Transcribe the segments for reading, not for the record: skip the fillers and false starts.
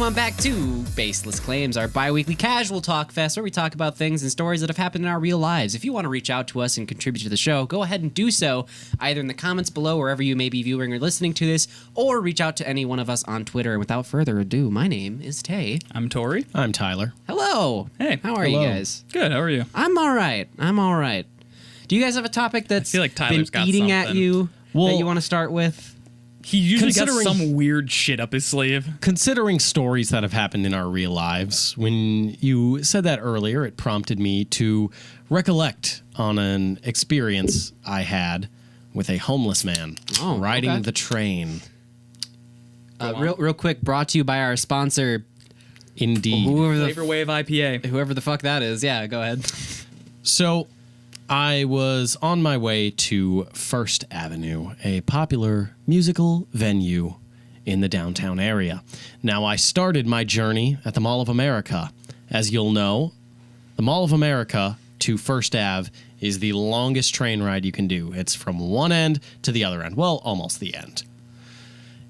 on back to Baseless Claims, our bi-weekly casual talk fest where we talk about things and stories that have happened in our real lives. If you want to reach out to us and contribute to the show, go ahead and do so either in the comments below wherever you may be viewing or listening to this, or reach out to any one of us on Twitter. And without further ado, my name is Tay. I'm Tori. I'm Tyler. Hello. Hey. How are Hello. you guys? Good. How are you? I'm all right. Do you guys have a topic that's feel like Tyler's been got eating at something. you Well, that you want to start with? He usually got Considering- some weird shit up his sleeve. Considering stories that have happened in our real lives, when you said that earlier, it prompted me to recollect on an experience I had with a homeless man riding okay. the train. Real quick, brought to you by our sponsor, Indeed. Flavor Wave IPA. whoever the fuck that is. Yeah, go ahead. So I was on my way to First Avenue, a popular musical venue in the downtown area. Now, I started my journey at the Mall of America. As you'll know, the Mall of America to First Ave is the longest train ride you can do. It's from one end to the other end. Well, almost the end.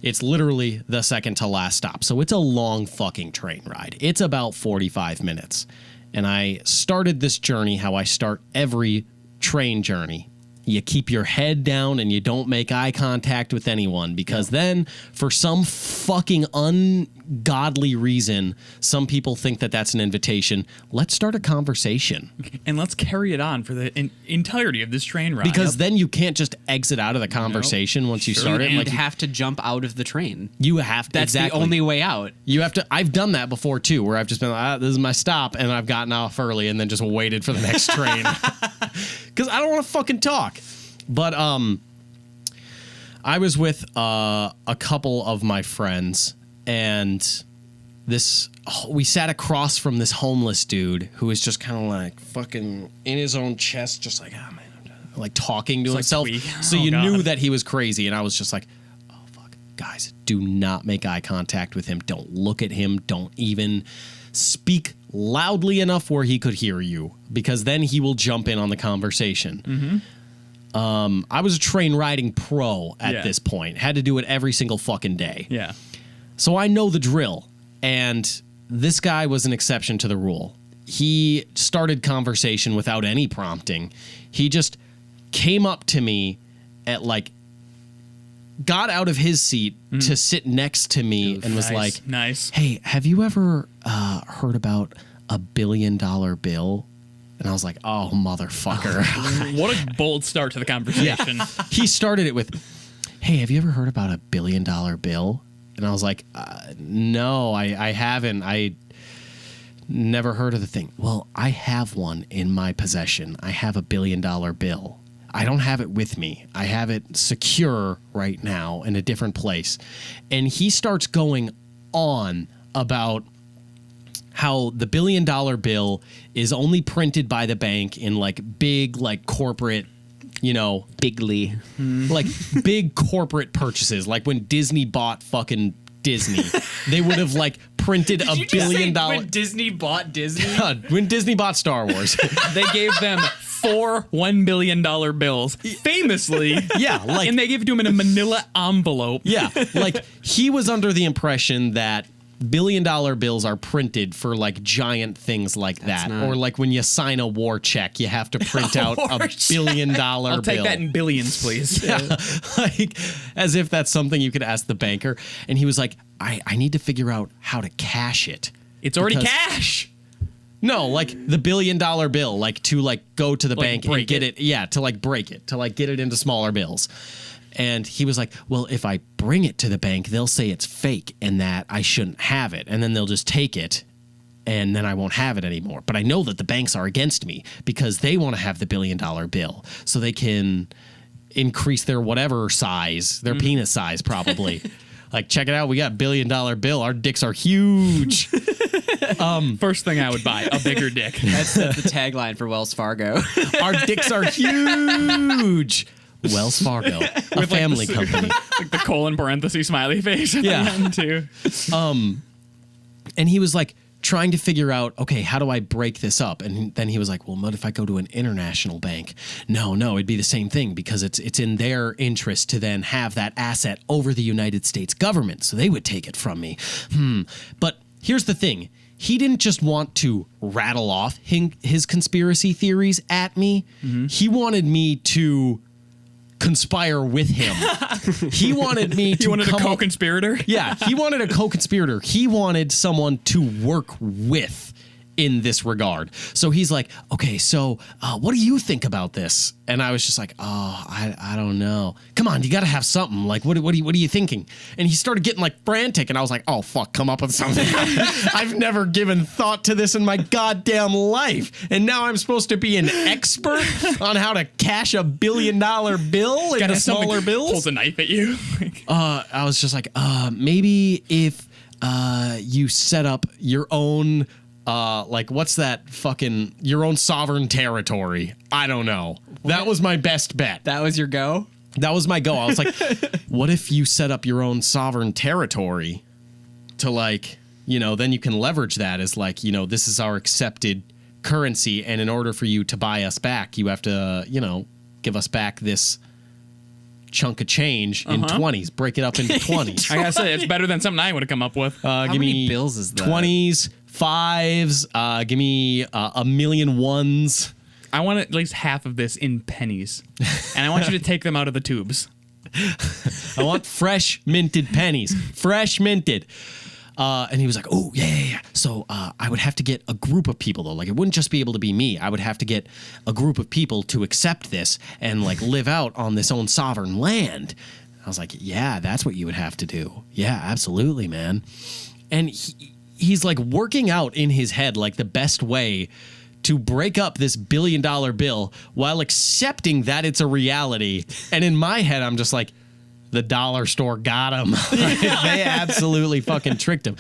It's literally the second to last stop. So it's a long fucking train ride. It's about 45 minutes. And I started this journey how I start every train journey. You keep your head down and you don't make eye contact with anyone, because then for some fucking ungodly reason, some people think that that's an invitation. Let's start a conversation. And let's carry it on for the entirety of this train ride. Because then you can't just exit out of the conversation once you start it. And Like have to jump out of the train. you have to. That's exactly. the only way out. You have to. I've done that before too, where I've just been like, this is my stop, and I've gotten off early and then just waited for the next train because I don't want to fucking talk. But I was with a couple of my friends, and we sat across from this homeless dude who was just kind of like fucking in his own chest, just like, oh man, like talking to himself. Tweak. So Oh, you God. knew that he was crazy, and I was just like, oh fuck, guys, do not make eye contact with him. Don't look at him. Don't even speak loudly enough where he could hear you, because then he will jump in on the conversation. Mm-hmm. I was a train riding pro at Yeah. this point. Had to do it every single fucking day. Yeah. So I know the drill. And this guy was an exception to the rule. He started conversation without any prompting. He just came up to me at got out of his seat to sit next to me and was like, nice. hey, have you ever heard about a $1 billion bill? And I was like, oh, motherfucker. What a bold start to the conversation. He started it with, hey, have you ever heard about a $1 billion bill? And I was like, no, I haven't. I never heard of the thing. Well, I have one in my possession. I have a $1 billion bill. I don't have it with me. I have it secure right now in a different place. And he starts going on about how the $1 billion bill is only printed by the bank in big corporate, Bigly. like big corporate purchases. Like when Disney bought fucking Disney, they would have printed a $1 billion. When Disney bought Disney? When Disney bought Star Wars. They gave them 4 $1 billion bills, famously. Yeah, and they gave it to him in a manila envelope. Yeah, he was under the impression that $1 billion bills are printed for giant things like that, not- or when you sign a war check, you have to print out a $1 billion bill. I'll take that in billions, please. As if that's something you could ask the banker. And he was like, I need to figure out how to cash it. It's already Because- cash. No, the $1 billion bill, to go to the bank and break get it. Yeah, to break it, to get it into smaller bills. And he was like, well, if I bring it to the bank, they'll say it's fake and that I shouldn't have it. And then they'll just take it and then I won't have it anymore. But I know that the banks are against me because they want to have the $1 billion bill so they can increase their whatever size, their penis size probably. Check it out. We got $1 billion bill. Our dicks are huge. First thing I would buy, a bigger dick. That's the tagline for Wells Fargo. Our dicks are huge. Wells Fargo, a family company. The colon parenthesis smiley face at Yeah. the end, too. And he was trying to figure out, okay, how do I break this up? And then he was like, well, what if I go to an international bank? No, it'd be the same thing because it's in their interest to then have that asset over the United States government. So they would take it from me. But here's the thing. He didn't just want to rattle off his conspiracy theories at me. He wanted me to conspire with him. He wanted me to You wanted a co-conspirator? Yeah, he wanted a co-conspirator. He wanted someone to work with in this regard. So he's like, okay, so what do you think about this? And I was just like, oh, I don't know. Come on, you got to have something. Like, what are you thinking? And he started getting like frantic, and I was like, oh, fuck, come up with something. I've never given thought to this in my goddamn life. And now I'm supposed to be an expert on how to cash $1 billion bill into smaller bills? Pulls a knife at you. I was just like, maybe if you set up your own like, what's that fucking, your own sovereign territory. I don't know. That was my best bet. That was your go? That was my go. I was like, what if you set up your own sovereign territory to, like, you know, then you can leverage that as, like, you know, this is our accepted currency. And in order for you to buy us back, you have to, you know, give us back this chunk of change in 20s. Break it up into 20s. I gotta say, it's better than something I would have come up with. How give many me bills is that? 20s, 5s, give me a million ones. I want at least half of this in pennies. And I want you to take them out of the tubes. I want fresh minted pennies. Fresh minted. And he was like, oh, yeah. So I would have to get a group of people, though. Like, it wouldn't just be able to be me. I would have to get a group of people to accept this and, like, live out on this own sovereign land. I was like, yeah, that's what you would have to do. Yeah, absolutely, man. And he's, like, working out in his head, like, the best way to break up this $1 billion bill while accepting that it's a reality. And in my head, I'm just like, the dollar store got him. They absolutely fucking tricked him.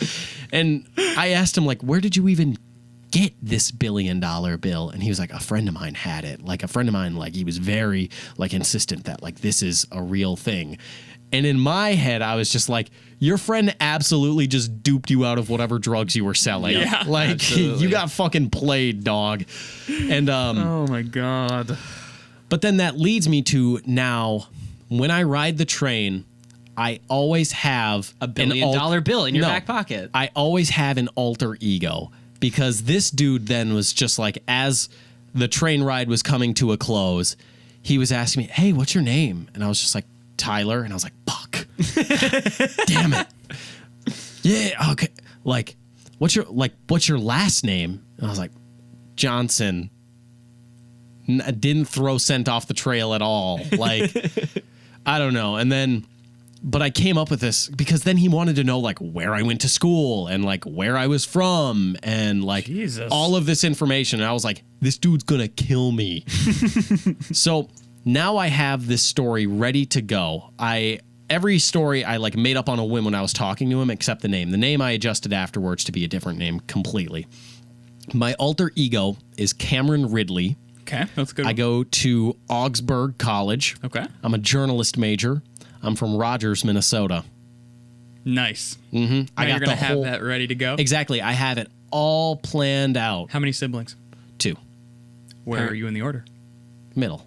And I asked him, like, where did you even get this $1 billion bill? And he was like, a friend of mine had it. Like, a friend of mine, like, he was very, like, insistent that, like, this is a real thing. And in my head, I was just like, your friend absolutely just duped you out of whatever drugs you were selling. Yeah, like, absolutely. you got fucking played, dog. And Oh my God. but then that leads me to now, when I ride the train, I always have $1 billion bill in your No, back pocket. I always have an alter ego, because this dude then was just like, as the train ride was coming to a close, he was asking me, hey, what's your name? And I was just like, Tyler. And I was like, fuck. Damn it. Yeah, okay. Like, what's your last name? And I was like, Johnson. Didn't throw scent off the trail at all. Like, I don't know. And then, but I came up with this because then he wanted to know, like, where I went to school and, like, where I was from and, like, Jesus. all of this information. And I was like, this dude's gonna kill me. So now I have this story ready to go. Every story I, like, made up on a whim when I was talking to him, except the name. The name I adjusted afterwards to be a different name completely. My alter ego is Cameron Ridley. Okay, that's good. I go to Augsburg College. Okay. I'm a journalist major. I'm from Rogers, Minnesota. Nice. Mm-hmm. Now you're going to have that ready to go? Exactly. I have it all planned out. How many siblings? 2. Where are you in the order? Middle.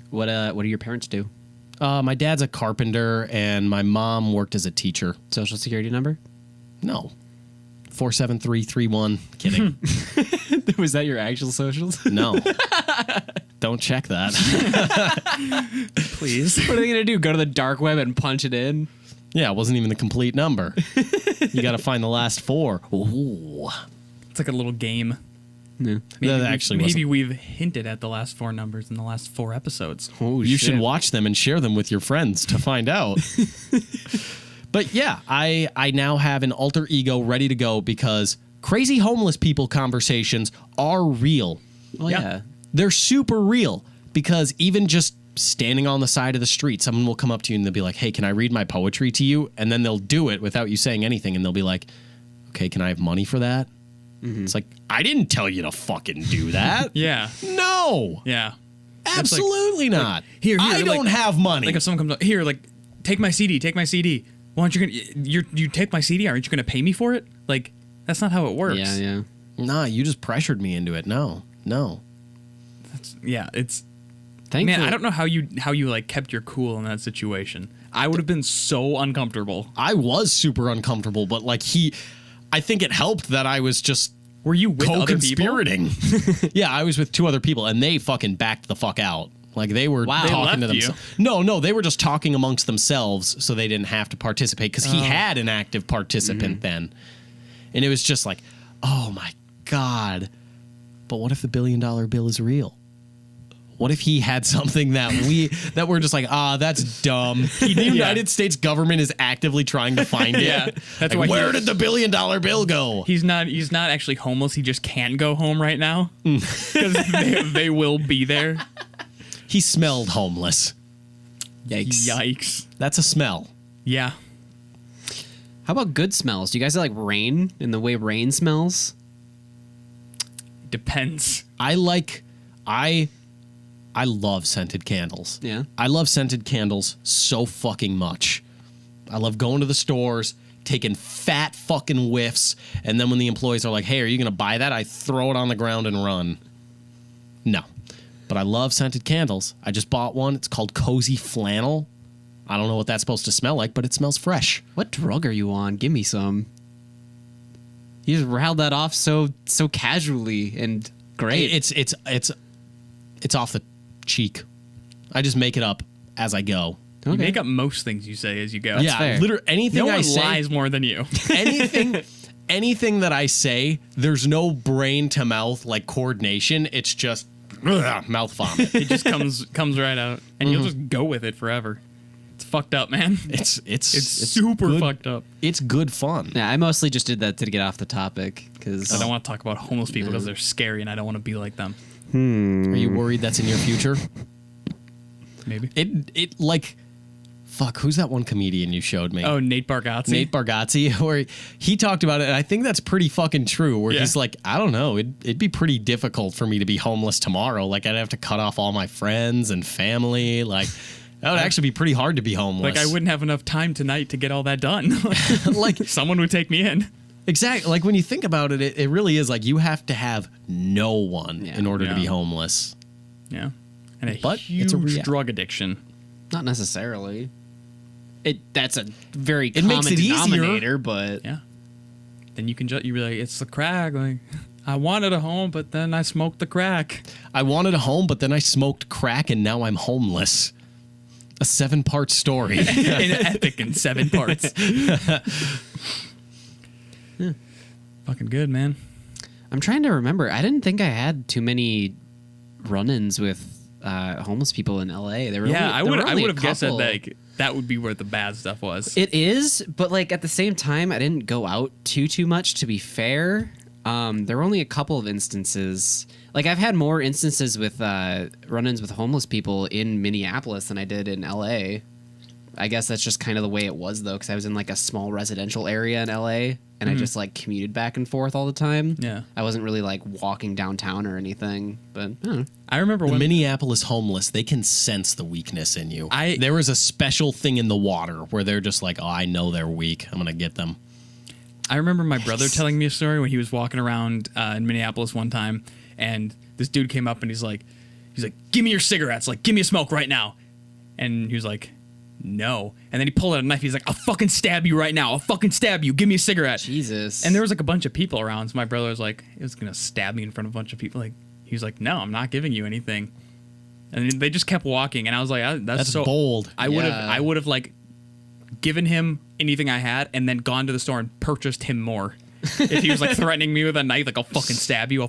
What do your parents do? My dad's a carpenter, and my mom worked as a teacher. Social security number? No. 47331. Kidding. Was that your actual socials? No. Don't check that. Please. What are they gonna do? Go to the dark web and punch it in? Yeah, it wasn't even the complete number. You got to find the last 4. Ooh. It's like a little game. Yeah. That actually maybe wasn't. we've hinted at the last 4 numbers in the last 4 episodes. Oh, You shit. should watch them and share them with your friends to find out. But yeah, I now have an alter ego ready to go because crazy homeless people conversations are real. Well, yeah. They're super real because even just standing on the side of the street, someone will come up to you and they'll be like, hey, can I read my poetry to you? And then they'll do it without you saying anything. And they'll be like, okay, can I have money for that? Mm-hmm. It's like, I didn't tell you to fucking do that. Yeah. No. Yeah. Absolutely not. here, I like- don't have money. Like if someone comes up, here, like, take my CD, take my CD. Why aren't you gonna, you take my CD, aren't you gonna pay me for it? Like, that's not how it works. Yeah, yeah. Nah, you just pressured me into it. No. Yeah, it's, Thankfully, man, I don't know how you like kept your cool in that situation. I would have been so uncomfortable. I was super uncomfortable, but like I think it helped that I was just Were you with other people? co-conspirating. Yeah, I was with 2 other people, and they fucking backed the fuck out. Like, they were Wow. They talking to left you? themselves. No, they were just talking amongst themselves so they didn't have to participate because he had an active participant then. And it was just like, oh my God. But what if the $1 billion bill is real? What if he had something that we're just like, that's dumb. The United States government is actively trying to find it. Yeah, that's Like, why where did the $1 billion bill go? He's not actually homeless. He just can't go home right now because they will be there. He smelled homeless. Yikes. That's a smell. Yeah. How about good smells? Do you guys like rain and the way rain smells? Depends. I love scented candles. Yeah. I love scented candles so fucking much. I love going to the stores, taking fat fucking whiffs, and then when the employees are like, hey, are you going to buy that? I throw it on the ground and run. No. But I love scented candles. I just bought one. It's called Cozy Flannel. I don't know what that's supposed to smell like, but it smells fresh. What drug are you on? Give me some. You just rattled that off so casually and great. It's off the cheek. I just make it up as I go. You make up most things you say as you go. Yeah, fair. literally anything No I one say. lies more than you. anything that I say, there's no brain to mouth like coordination. It's just mouth vomit. It just comes right out, and you'll just go with it forever. It's fucked up, man. It's super good. fucked up. It's good fun. Yeah, I mostly just did that to get off the topic because I don't want to talk about homeless people because they're scary, and I don't want to be like them. Are you worried that's in your future? Maybe. It like, fuck. Who's that one comedian you showed me? Oh, Nate Bargatze. Nate Bargatze, where he talked about it, and I think that's pretty fucking true. Where Yeah. he's like, I don't know, it'd be pretty difficult for me to be homeless tomorrow. Like, I'd have to cut off all my friends and family. Like, that would actually be pretty hard to be homeless. Like, I wouldn't have enough time tonight to get all that done. like Someone would take me in. exactly. Like when you think about it, it really is like you have to have no one in order to Yeah. be homeless. Yeah. And a But huge it's a rea- drug addiction. not necessarily. That's a very It common makes it easier. denominator, but Yeah. Then you can you'd be like, it's the crack. Like, I wanted a home, but then I smoked the crack. I wanted a home, but then I smoked crack, and now I'm homeless. A 7-part story. An epic in 7 parts. Fucking good, man. I'm trying to remember. I didn't think I had too many run-ins with homeless people in LA. There were Yeah, only, I would have guessed that couple. like that would be where the bad stuff was. It is, but like at the same time, I didn't go out too much. To be fair, there were only a couple of instances. Like I've had more instances with run-ins with homeless people in Minneapolis than I did in LA. I guess that's just kind of the way it was though, because I was in like a small residential area in LA, and I just like commuted back and forth all the time. Yeah. I wasn't really like walking downtown or anything, but I don't know. I remember The when Minneapolis homeless, they can sense the weakness in you. I- there is a special thing in the water where they're just like, oh, I know they're weak. I'm going to get them. I remember my brother telling me a story when he was walking around in Minneapolis one time, and this dude came up and he's like, give me your cigarettes, like give me a smoke right now, and he was like, no, and then he pulled out a knife. He's like, I'll fucking stab you right now. I'll fucking stab you. Give me a cigarette. Jesus. And there was like a bunch of people around, so my brother was like, he was gonna stab me in front of a bunch of people. Like he was like, no, I'm not giving you anything. And they just kept walking, and I was like, that's so bold. I would have like given him anything I had, and then gone to the store and purchased him more. If he was like threatening me with a knife, like I'll fucking stab you,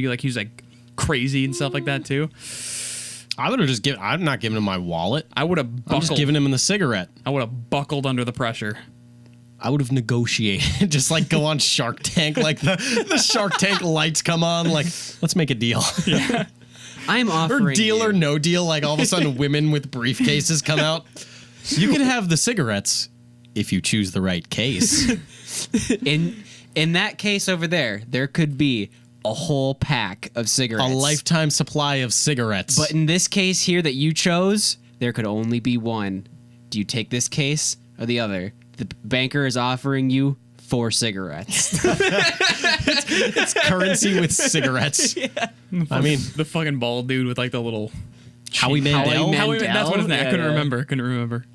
like he was like crazy and stuff like that too. I would have just given, I'm not giving him my wallet. I would have I'm buckled. just giving him the cigarette. I would have buckled under the pressure. I would have negotiated, just like go on Shark Tank, like the Shark Tank lights come on, like, let's make a deal. I'm offering Or deal you- or no deal, like all of a sudden women with briefcases come out. You can have the cigarettes if you choose the right case. in that case over there could be a whole pack of A cigarettes. lifetime supply of cigarettes. But in this case here that you chose, there could only be one. Do you take this case or the other? The banker is offering you 4 cigarettes. it's currency with cigarettes. I mean, The fucking bald dude with like the little Howie Mandel. Mandel? that's what his name. I Yeah, couldn't yeah. remember.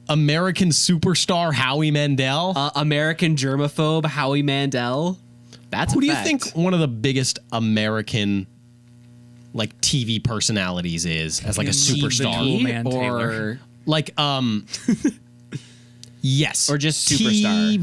American superstar Howie Mandel. American germaphobe Howie Mandel. That's Who a do you fact. think one of the biggest American like TV personalities is as like a superstar? Individual man Taylor. or Like yes, Or just superstar?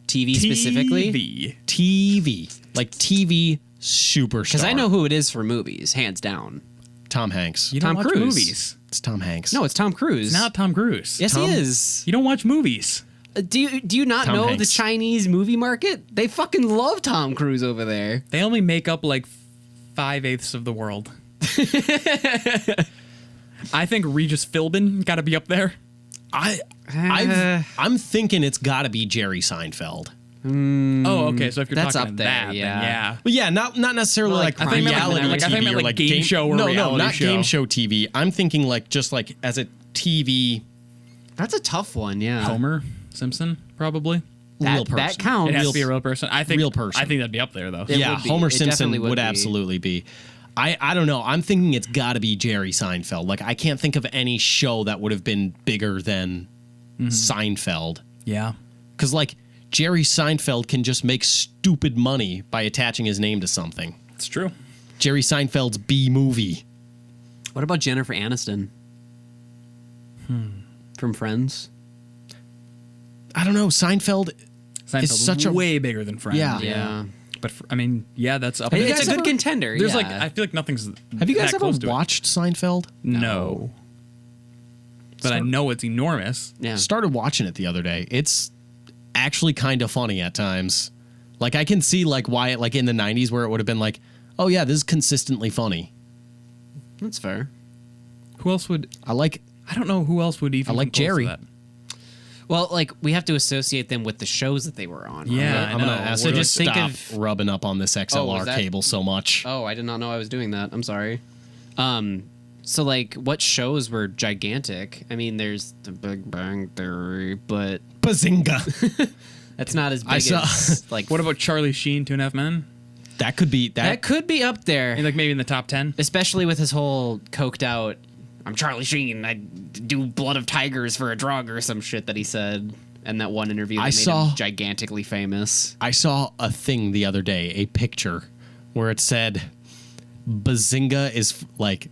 TV specifically? TV. Like TV superstar. Because I know who it is for movies, hands down. Tom Hanks. You don't Tom watch Cruise. movies. It's Tom Hanks. No, it's Tom Cruise. It's not Tom Cruise. Yes, Tom- he is. You don't watch movies. Do you not Tom know the Hanks. Chinese movie market? They fucking love Tom Cruise over there. They only make up like 5/8 of the world. I think Regis Philbin got to be up there. I'm thinking it's got to be Jerry Seinfeld. Oh, okay. So if you're That's talking up there, that, yeah. then yeah. But yeah, not necessarily Well, like, like, I think reality like- I TV think meant or like game show or no, reality not show. game show TV. I'm thinking like just like as a TV That's a tough one, yeah. Homer Simpson, probably. real That person. counts. It has Real- to be a real person. I think real person. I think that'd be up there though. It yeah, would be. Homer It Simpson definitely would would be. absolutely be. I don't know. I'm thinking it's got to be Jerry Seinfeld. Like I can't think of any show that would have been bigger than Seinfeld. Yeah. Because like Jerry Seinfeld can just make stupid money by attaching his name to something. It's true. Jerry Seinfeld's B movie. What about Jennifer Aniston? From Friends? I don't know. Seinfeld. Seinfeld's such a- way bigger than Friends. Yeah. Yeah. But I mean, yeah, that's up there. It's guys a good ever- contender. There's yeah. like I feel like nothing's. Have you guys that ever close to it. watched Seinfeld? No. But I know it's enormous. Yeah. Started watching it the other day. It's actually kind of funny at times. Like I can see like why it like in the 90s where it would have been like, oh yeah, this is consistently funny. That's fair. Who else would? I like I don't know who else would even. I like come close to Jerry. that. Well, like we have to associate them with the shows that they were on. right? Yeah, I'm gonna ask So you to just think stop of- rubbing up on this XLR was that- cable so much. Oh, I did not know I was doing that. I'm sorry. So like what shows were gigantic? I mean, there's The Big Bang Theory, but Bazinga. that's not as big I saw- as like What about Charlie Sheen, 2.5 Men? that could be that could be up there. I mean, like maybe in the top 10. Especially with his whole coked out I'm Charlie Sheen, I do blood of tigers for a drug or some shit that he said in that one interview that I made saw- him gigantically famous. I saw a thing the other day, a picture where it said Bazinga is like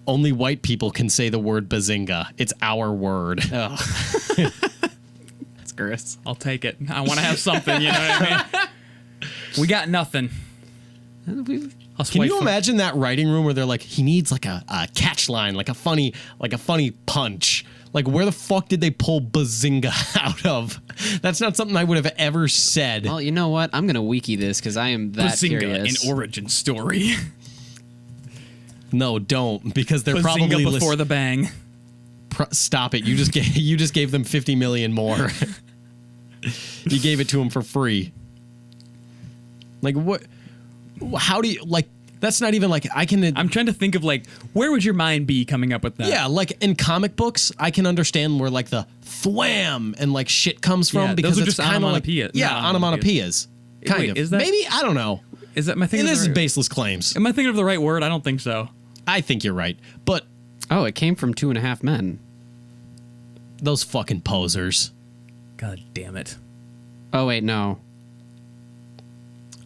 only white people can say the word Bazinga. It's our word. Oh. That's gross. I'll take it. I want to have something, you know what I mean? We got nothing. I'll Can swipe you for- imagine that writing room where they're like, he needs like a catch line, like a funny punch. Like where the fuck did they pull Bazinga out of? That's not something I would have ever said. Well, you know what? I'm gonna wiki this because I am that Bazinga, curious. an origin story. No, don't, because they're Bazinga probably before the bang. Stop it! You just gave them 50 million more. You gave it to them for free. Like what? How do you like? That's not even like I can. I'm trying to think of like where would your mind be coming up with that? Yeah, like in comic books, I can understand where like the thwam and like shit comes from Yeah, because those are it's just kind of like onomatopoeias. yeah, Not onomatopoeias. Kind Wait, of. is that- Maybe I don't know. Is that my thing? This is baseless claims. Am I thinking of the right word? I don't think so. I think you're right, but Oh, it came from 2.5 Men. those fucking posers. God damn it. Oh wait, no,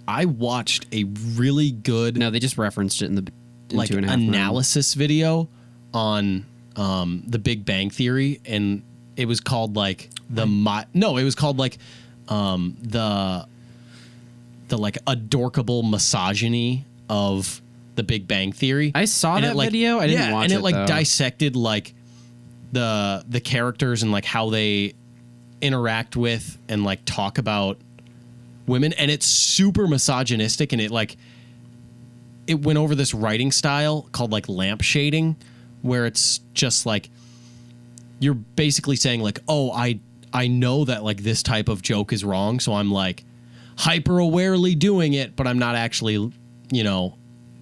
I watched a really good no, they just referenced it in the in like 2.5 Men. analysis video on the Big Bang Theory, and it was called like it was called like the like adorkable misogyny of the Big Bang Theory. I saw And that it, like, video. I didn't watch and it it like though. dissected like the characters and like how they interact with and like talk about women, and it's super misogynistic, and it went over this writing style called like lamp shading, where it's just like you're basically saying like, oh, I know that like this type of joke is wrong, so I'm like hyper awarely doing it, but I'm not actually,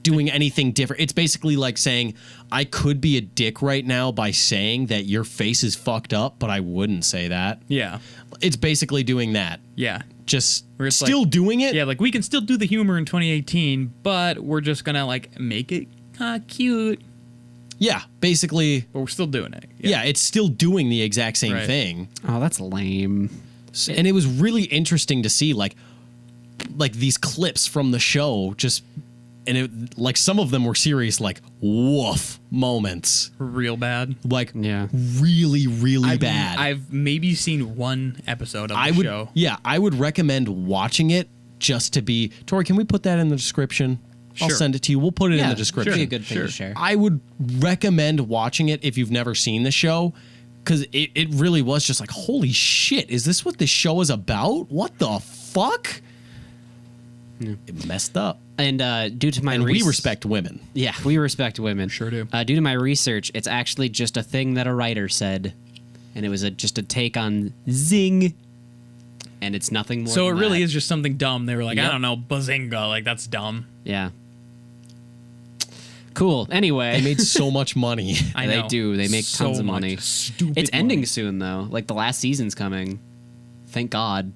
doing anything different. It's basically like saying I could be a dick right now by saying that your face is fucked up, but I wouldn't say that. Yeah. It's basically doing that. Yeah. Just Where it's still like- doing it. Yeah, like we can still do the humor in 2018, but we're just gonna like make it cute. Yeah, basically. But we're still doing it. Yeah, it's still doing the exact same Right. thing. Oh, that's lame. And it was really interesting to see like these clips from the show and it like some of them were serious like woof moments. Real bad. Like Yeah. really, really bad. I've maybe seen one episode of the show. Yeah, I would recommend watching it just to be. Tori, can we put that in the description? I'll Sure. send it to you. We'll put it in the description. That'd be a good thing Sure. to share. I would recommend watching it if you've never seen the show, because it really was just like, holy shit, is this what this show is about? What the fuck? It messed up. And due to my And we respect women. Yeah, we respect women. Sure do. Due to my research, it's actually just a thing that a writer said, and it was just a take on zing, and it's nothing more. So it than really that. is just something dumb. They were like, Yep. I don't know, bazinga. Like, that's dumb. Yeah. Cool. Anyway, They made so much money. I they know. do. They make So tons of much money. stupid It's ending money. soon though. Like the last season's coming. Thank God.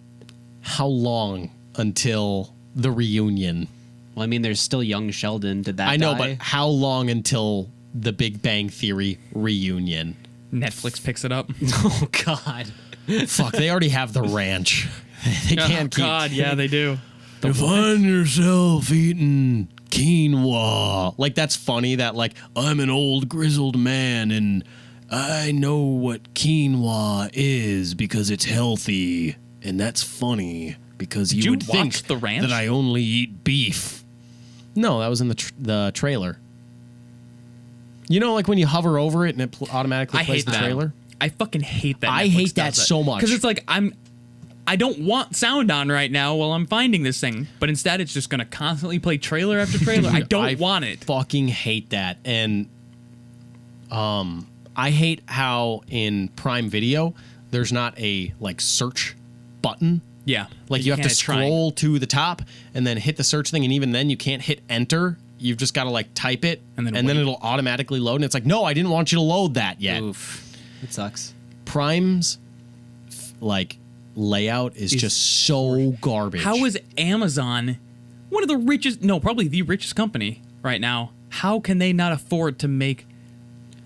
How long until the reunion? Well, I mean, there's still young Sheldon. Did that? I know, die? but how long until the Big Bang Theory reunion? Netflix picks it up. Oh God. Fuck, they already have the ranch. They can't keep. God, yeah, they do. You find yourself eating quinoa. Like, that's funny that, like, I'm an old grizzled man and I know what quinoa is because it's healthy. And that's funny because you you would think watch The Ranch? that I only eat beef. No, that was in the trailer. You know, like when you hover over it and it automatically I plays hate the that. trailer? I fucking hate that. I Netflix hate that does so much. because it's like I don't want sound on right now while I'm finding this thing, but instead it's just gonna constantly play trailer after trailer. I don't want it. Fucking hate that. And I hate how in Prime Video there's not a like search button. Yeah, Like you have to can't try. scroll to the top and then hit the search thing, and even then you can't hit enter. You've just got to like type it, And then then wait. it'll automatically load. And it's like, no, I didn't want you to load that yet. Oof. It sucks. Prime's like layout is just so garbage. How is Amazon one of the richest? No, probably the richest company right now. How can they not afford to make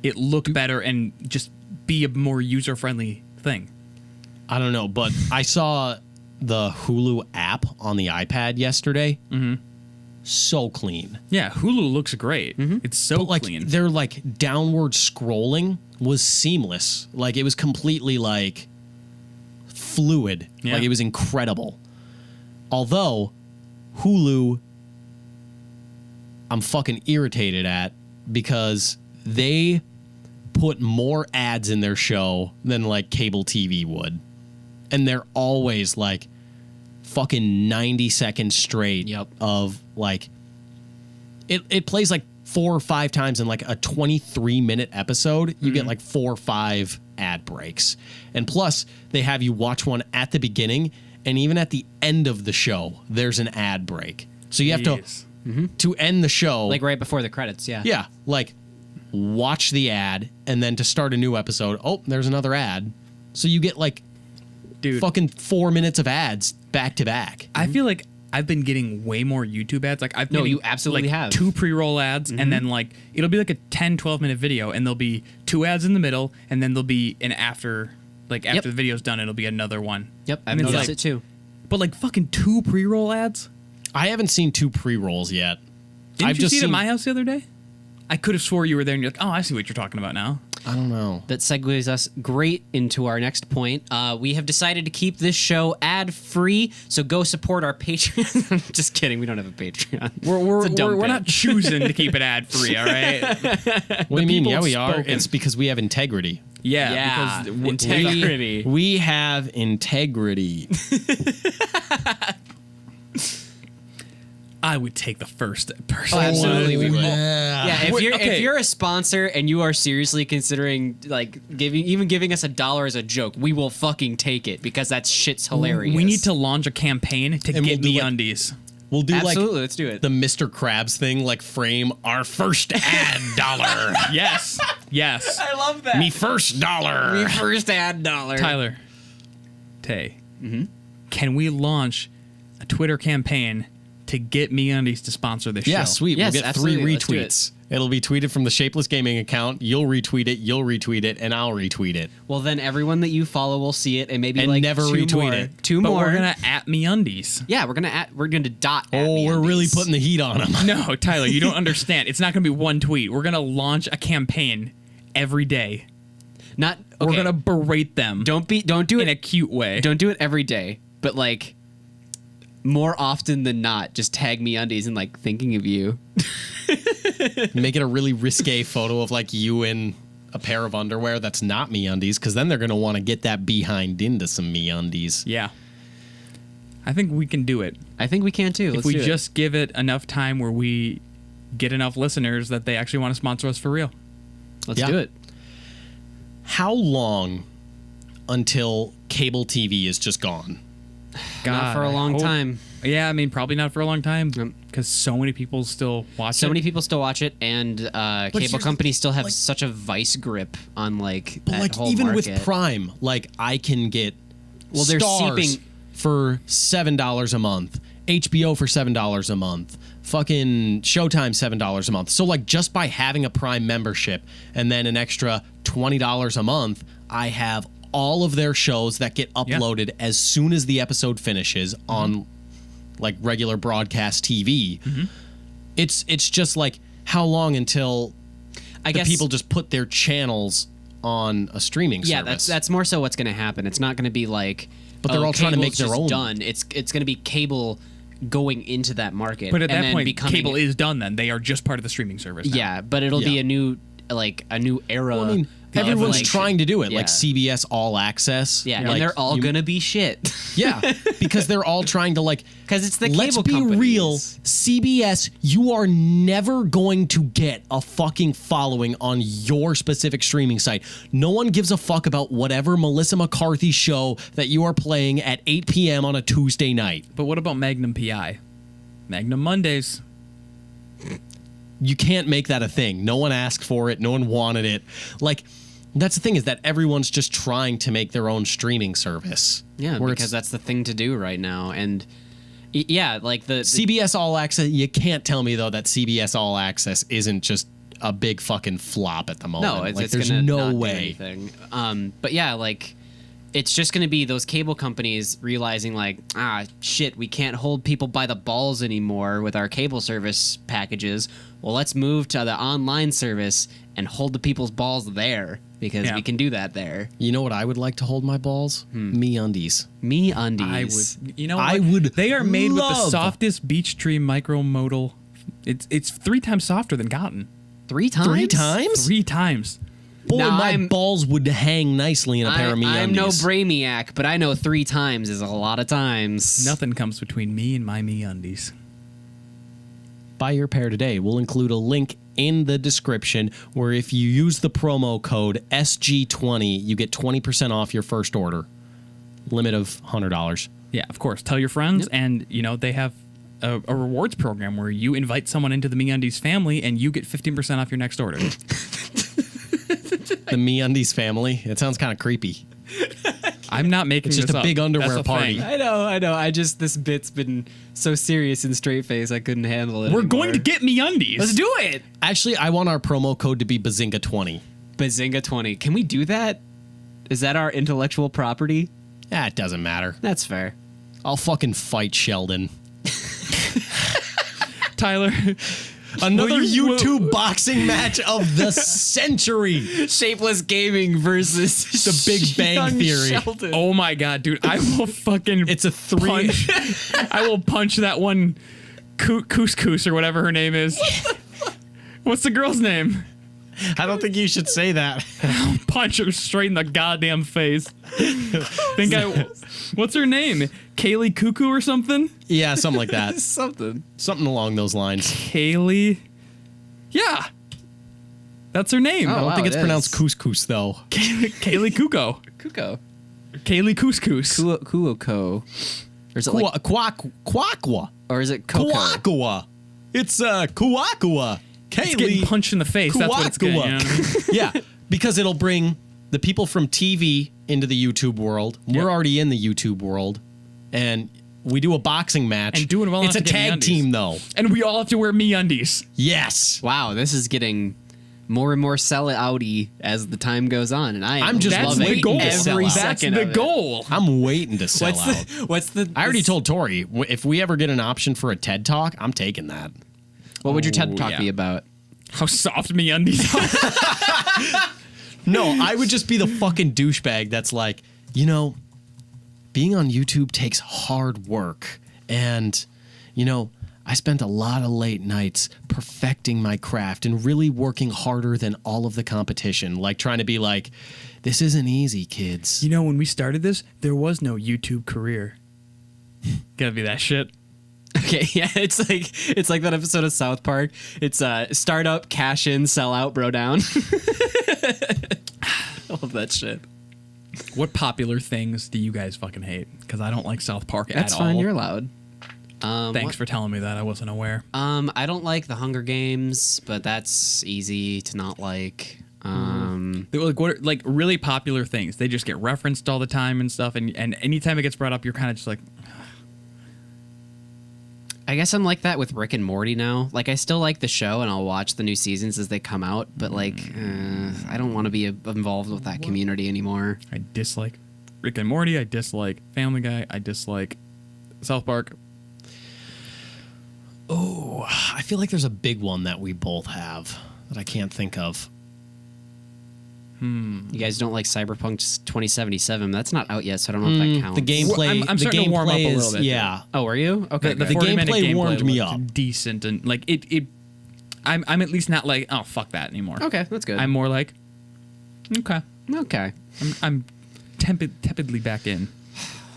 it look better and just be a more user friendly thing? I don't know, but I saw the Hulu app on the iPad yesterday. Mm-hmm. So clean. Yeah, Hulu looks great. It's so But like clean. their like downward scrolling was seamless. Like it was completely like fluid. Yeah. Like it was incredible. Although Hulu I'm fucking irritated at because they put more ads in their show than like cable TV would. And they're always like fucking 90 seconds straight Yep. of like it plays like 4 or 5 times in like a 23-minute episode. You get like 4 or 5 ad breaks. And plus they have you watch one at the beginning and even at the end of the show there's an ad break. So you have Jeez. to end the show Like right before the credits. Yeah. yeah, like watch the ad and then to start a new episode, oh, there's another ad. So you get like Dude, fucking 4 minutes of ads back to back. I feel like I've been getting way more YouTube ads. Like I've No, been you absolutely like have. 2 pre-roll ads and then like it'll be like a 10-12 minute video and there'll be 2 ads in the middle and then there'll be an after Yep. the video's done it'll be another one. Yep. I've And it's noticed like- it too. But like fucking 2 pre-roll ads? I haven't seen 2 pre-rolls yet. Didn't I've you just see it at seen- my house the other day? I could have swore you were there and you're like, oh, I see what you're talking about now. I don't know. That segues us great into our next point. We have decided to keep this show ad-free, so go support our Patreon. I'm just kidding. We don't have a Patreon. We're It's a dumb bit. not choosing to keep it ad free, all right? What do you mean? people Yeah, we have are. spoken. It's because we have integrity. Yeah, because integrity. We have integrity. I would take the first person. Oh, absolutely, we would. Yeah. Yeah, if Wait, you're okay. if you're a sponsor and you are seriously considering like giving us $1 as a joke, we will fucking take it because that shit's hilarious. We need to launch a campaign to And get we'll do, me like- undies. We'll do absolutely like let's do it. the Mr. Krabs thing, like frame our first ad dollar. Yes, yes. I love that. Me first dollar. Me first ad $1. Tyler, Tay, can we launch a Twitter campaign to get me undies to sponsor this Yeah, show? sweet. Yes, we'll get absolutely. 3 Let's do it. retweets. It'll be tweeted from the Shapeless Gaming account. You'll retweet it, and I'll retweet it. Well, then everyone that you follow will see it, and maybe And like never two retweet more. it. Two But more. we're gonna @MeUndies. Yeah, we're gonna dot. at Oh, we're really MeUndies. putting the heat on them. No, Tyler, you don't understand. It's not gonna be one tweet. We're gonna launch a campaign every day. Not. Okay. We're gonna berate them. Don't do in it a cute way. Don't do it every day, but like more often than not, just tag MeUndies and like thinking of you. Make it a really risque photo of like you in a pair of underwear that's not MeUndies, because then they're going to want to get that behind into some MeUndies. Yeah. I think we can do it. I think we can too. If Let's we do it. just give it enough time where we get enough listeners that they actually want to sponsor us for real. Let's Yeah. do it. How long until cable TV is just gone? Not for a I long hope- time. Yeah, I mean, probably not for a long time Yep. because so many people still watch So it. many people still watch it, and here's cable the- companies still have like- such a vice grip on like But that like whole even market. with Prime, like I can get Well, they're Stars seeping- for $7 a month, HBO for $7 a month, fucking Showtime $7 a month. So like just by having a Prime membership and then an extra $20 a month, I have all of their shows that get uploaded as soon as the episode finishes on like regular broadcast TV. It's just like how long until I the guess people just put their channels on a streaming Yeah, service? that's more so what's going to happen. It's not going to be like, But they're all trying to make cable's their just own. Done. It's going to be cable going into that market. But at and that then point, becoming, cable is done then. They are just part of the streaming service now. Yeah, but it'll be Yeah. a new era. Well, I mean, of, everyone's like, trying to do it, yeah. like CBS All Access. Yeah, like, and they're all you- gonna be shit. Yeah, because they're all trying to like. Because it's the Let's cable be companies. real, CBS. You are never going to get a fucking following on your specific streaming site. No one gives a fuck about whatever Melissa McCarthy show that you are playing at 8 p.m. on a Tuesday night. But what about Magnum PI? Magnum Mondays. You can't make that a thing. No one asked for it. No one wanted it. Like, that's the thing, is that everyone's just trying to make their own streaming service. Yeah, Where because it's that's the thing to do right now. And yeah, like the CBS All Access. You can't tell me though that CBS All Access isn't just a big fucking flop at the moment. no, it's, like, it's there's gonna no not do way. anything. But yeah, like it's just gonna be those cable companies realizing like, shit, we can't hold people by the balls anymore with our cable service packages. Well, let's move to the online service and hold the people's balls there because Yeah. we can do that there. You know what I would like to hold my balls? MeUndies. MeUndies. I would. You know I what? would They are made with the love- softest beech tree micromodal. It's 3 times softer than cotton. 3 times. 3 times? 3 times. Boy, Now, my I'm- balls would hang nicely in a pair of MeUndies. I'm no brainiac, but I know 3 times is a lot of times. Nothing comes between me and my MeUndies. Buy your pair today. We'll include a link in the description where if you use the promo code SG20, you get 20% off your first order. Limit of $100. Yeah, of course. Tell your friends, and they have a rewards program where you invite someone into the MeUndies family, and you get 15% off your next order. The MeUndies family. It sounds kind of creepy. I'm not making It's just this a up. big underwear That's a party. thing. I know. I just this bit's been so serious and straight face I couldn't handle it. We're anymore. going to get MeUndies. Let's do it. Actually, I want our promo code to be Bazinga20. Bazinga 20. Can we do that? Is that our intellectual property? It doesn't matter. That's fair. I'll fucking fight Sheldon. Tyler. Another Will you- YouTube boxing match of the century. Shapeless Gaming versus The Big Bang Young Theory. Sheldon. Oh my god, dude! I will fucking. It's a 3. punch. I will punch that one, Couscous or whatever her name is. What's the girl's name? I don't think you should say that. Punch her straight in the goddamn face. What's her name? Kaylee Cuckoo or something? Yeah, something like that. Something. Something along those lines. Kaylee. Yeah. That's her name. I don't wow, think it's it pronounced is. couscous, though. Kaylee Kuko. Kuko. Kaylee Couscous. Kuoko. Or is it like, Quaqua. or is it Coco? Quaqua. It's Quaqua. It's getting Kaylee. punched in the face. That's what it's getting. You know what I mean? Yeah, because it'll bring the people from TV into the YouTube world. We're Yep. already in the YouTube world, and a boxing match. And doing well It's a enough to get tag MeUndies. team though. And we all have to wear MeUndies. Yes. Wow, this is getting more and more sell-outy as the time goes on, and I'm just That's loving the goal. every sell out. That's second the of it. goal. I'm waiting to sell out. What's the? I already told Tori, if we ever get an option for a TED Talk, I'm taking that. What would your TED Talk yeah. be about? How soft MeUndies are. No, I would just be the fucking douchebag that's like, you know, being on YouTube takes hard work. And, you know, I spent a lot of late nights perfecting my craft and really working harder than all of the competition. Like trying to be like, this isn't easy, kids. You know, when we started this, there was no YouTube career. Gotta be that shit. Okay, yeah, it's like that episode of South Park. It's startup, cash in, sell out, bro down. All of that shit. What popular things do you guys fucking hate? Because I don't like South Park That's at fine. all. You're allowed. Thanks for telling me that. I wasn't aware. I don't like the Hunger Games, but that's easy to not like. They were like, what are, like really popular things. They just get referenced all the time and stuff. And anytime it gets brought up, you're kind of just like, I guess I'm like that with Rick and Morty now. Like, I still like the show, and I'll watch the new seasons as they come out. But like, I don't want to be involved with that community anymore. I dislike Rick and Morty. I dislike Family Guy. I dislike South Park. Oh, I feel like there's a big one that we both have that I can't think of. You guys don't like Cyberpunk 2077? That's not out yet, so I don't know if that counts. The gameplay, I'm the starting to warm up a gameplay little is bit, yeah. Oh, were you? Okay. The good. 40-minute gameplay warmed me looked up. decent and like it. I'm at least not like, oh fuck that anymore. Okay, that's good. I'm more like, okay. okay. I'm tepidly back in.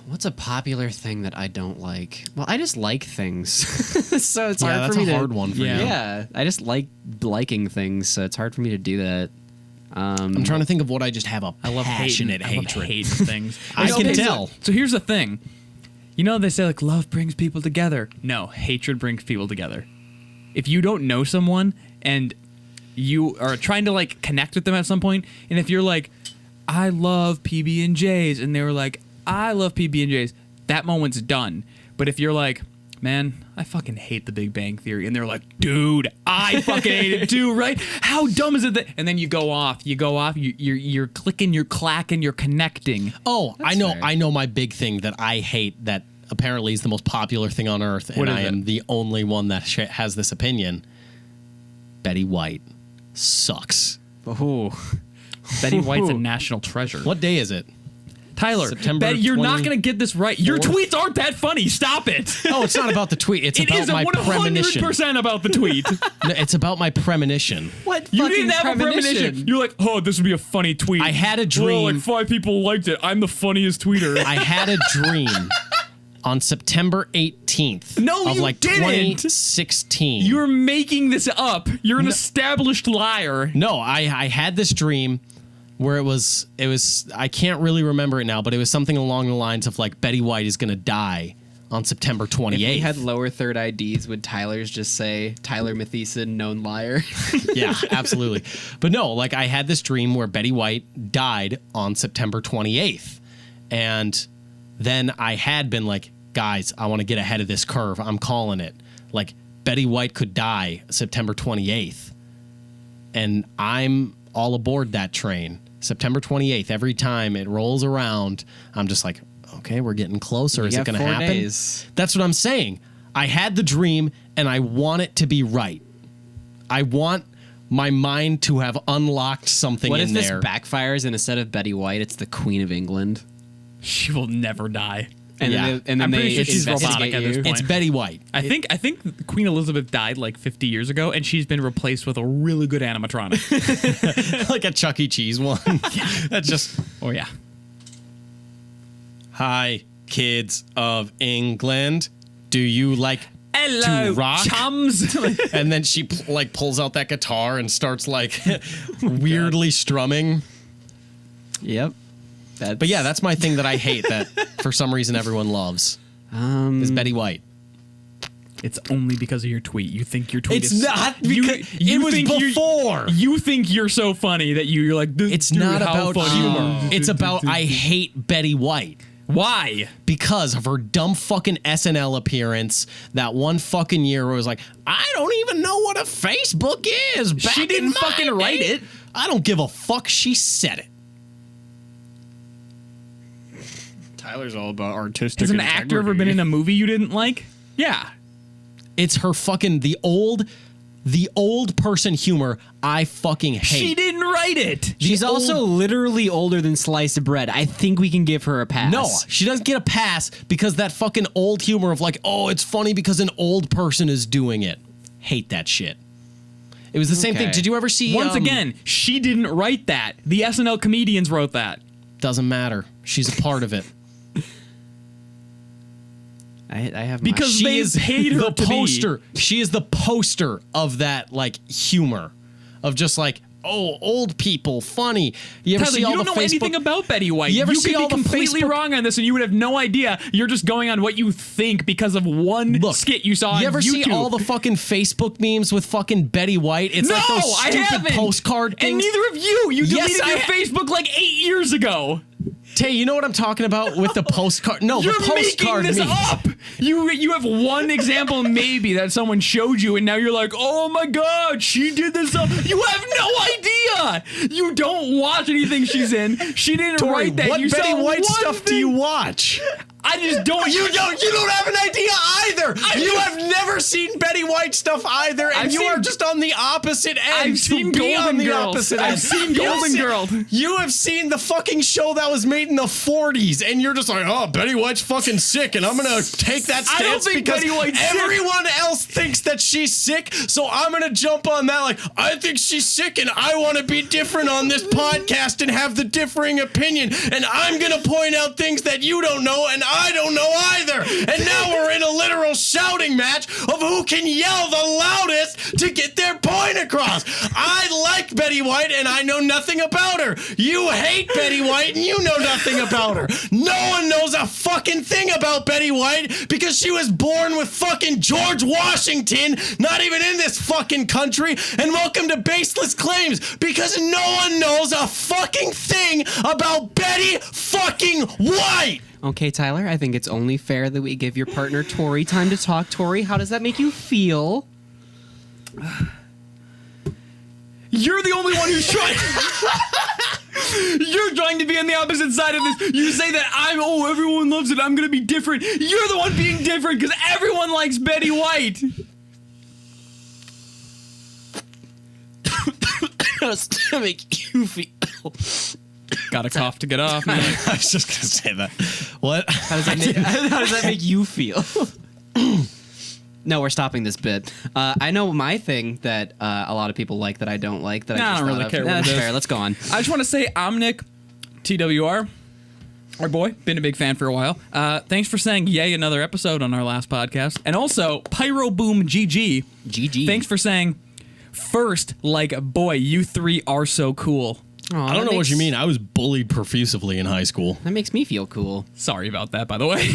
What's a popular thing that I don't like? Well, I just like things, so it's Yeah, hard that's for me a to. hard one for Yeah. you. Yeah, I just like liking things, so it's hard for me to do that. I'm trying to think of what I just have a I love passionate hating. I love hatred. hating things. I can Okay, tell. So here's the thing. You know they say like love brings people together. No, hatred brings people together. If you don't know someone and you are trying to like connect with them at some point, and if you're like, I love PB&Js, and they were like, I love PB&Js, that moment's done. But if you're like, man, I fucking hate the Big Bang Theory, and they're like, dude, I fucking hate it too, right? How dumb is it that? And then you go off, you're clicking, you're clacking, you're connecting. Oh, That's I fair. know my big thing that I hate that apparently is the most popular thing on earth, and What is I am it? the only one that has this opinion. Betty White sucks. Oh, Betty White's a national treasure. What day is it? Tyler, September you're not 20 going to get this right. Your tweets aren't that funny. Stop it. Oh, it's not about the tweet. It's It about is my premonition. 100% about the tweet. No, it's about my premonition. what? You fucking didn't have a premonition. You're like, oh, this would be a funny tweet. I had a Well, dream. like 5 people liked it. I'm the funniest tweeter. I had a dream on September 18th No, of you like didn't. 2016. You're making this up. You're an established liar. No, I had this dream where it was I can't really remember it now, but it was something along the lines of like Betty White is going to die on September 28th. If we had lower third IDs, would Tyler's just say Tyler Mathieson, known liar? Yeah, absolutely. But no, like I had this dream where Betty White died on September 28th. And then I had been like, guys, I want to get ahead of this curve. I'm calling it. Like Betty White could die September 28th. And I'm all aboard that train. September 28th, every time it rolls around, I'm just like, okay, we're getting closer. You Is it got going to 4 happen? days. That's what I'm saying. I had the dream and I want it to be right. I want my mind to have unlocked something What in if this there. backfires and instead of Betty White, it's the Queen of England? She will never die. And Yeah. then I'm they pretty sure she's investigate robotic at this you. point. It's Betty White. I think Queen Elizabeth died like 50 years ago, and she's been replaced with a really good animatronic. Like a Chuck E. Cheese one. That's just, Oh yeah. hi, kids of England. Do you like Hello, to rock? chums. And then she pulls out that guitar and starts like weirdly strumming. Yep. But yeah, that's my thing that I hate that for some reason everyone loves is Betty White. It's only because of your tweet. You think your tweet It's is not because it was think you're- before. You think you're so funny that you're like, It's dude, not how about funny. humor. It's about I hate Betty White. Why? Because of her dumb fucking SNL appearance that one fucking year where it was like, I don't even know what a Facebook is. Back She didn't in my fucking write day." it. I don't give a fuck. She said it. Tyler's all about artistic. Has an actor ever been in a movie you didn't like? Yeah. It's her fucking the old person humor I fucking hate. She didn't write it. She's The also old- literally older than sliced bread. I think we can give her a pass. No, she doesn't get a pass because that fucking old humor of like, oh, it's funny because an old person is doing it. Hate that shit. It was the same thing. Okay. Did you ever see? Once again, she didn't write that. The SNL comedians wrote that. Doesn't matter. She's a part of it. I have my, Because She they is paid her the to be. poster. She is the poster of that like humor, of just like, oh, old people, funny. You ever Tyler, see you all don't the know Facebook? anything about Betty White. You ever see could all be the completely Facebook- wrong on this, and you would have no idea. You're just going on what you think because of one skit you saw on You ever YouTube. see all the fucking Facebook memes with fucking Betty White? It's No, like those I stupid haven't. postcard things. And neither of you. You Yes, deleted your Facebook like 8 years ago. Tay, you know what I'm talking about with the postcard? No, You're the postcard making this memes. up. You have one example maybe that someone showed you, and now you're like, oh my god, she did this up. You have no idea. You don't watch anything she's in. She didn't Tori, write that. what You Betty saw White one stuff thing. do you watch? I just don't. You don't have an idea either. You have never seen Betty White stuff either, and I've you seen- are just on the opposite end. I've to seen be Golden on the Girls. opposite I've end. seen You have Golden seen- Girls. You have seen the fucking show that was made in the 40s, and you're just like, oh, Betty White's fucking sick, and I'm gonna take that I don't stance think because Betty White's sick. everyone else thinks that she's sick, so I'm gonna jump on that like, I think she's sick, and I want to be different on this podcast and have the differing opinion, and I'm gonna point out things that you don't know, and I don't know either. And now we're in a literal shouting match of who can yell the loudest to get their point across. I like Betty White, and I know nothing about her. You hate Betty White, and you know nothing about her. No one knows a fucking thing about Betty White because she was born with fucking George Washington, not even in this fucking country. And welcome to Baseless Claims, because no one knows a fucking thing about Betty fucking White. Okay, Tyler, I think it's only fair that we give your partner Tori time to talk. Tori, how does that make you feel? You're the only one who's trying. You're trying to be on the opposite side of this. You say that everyone loves it. I'm gonna be different. You're the one being different because everyone likes Betty White. How does that make you feel? Got a cough to get off, man. I was just gonna say that. What? How does that make you feel? No, we're stopping this bit. I know my thing that a lot of people like that I don't like. That Nah, I I just don't really thought care of. what it That's is. fair. Let's go on. I just want to say, Omnic, TWR, our boy, been a big fan for a while. Thanks for saying yay another episode on our last podcast, and also Pyro Boom GG. GG. Thanks for saying first, like, boy, you three are so cool. Aw, I don't know what you mean. I was bullied profusively in high school. That makes me feel cool. Sorry about that, by the way.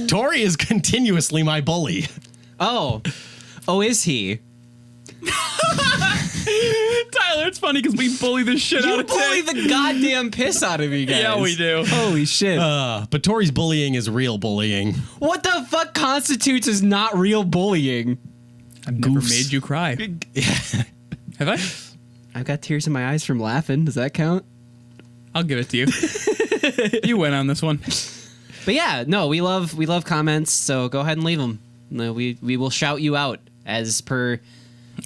Tori is continuously my bully. Oh, is he? Tyler, it's funny because we bully the shit out You of bully Tay. the goddamn piss out of you guys. Yeah, we do. Holy shit. But Tori's bullying is real bullying. What the fuck constitutes as not real bullying? I've never Goofs. made you cry. Have I? I've got tears in my eyes from laughing. Does that count? I'll give it to you. You win on this one. But yeah, no, we love comments, so go ahead and leave them. No, we will shout you out as per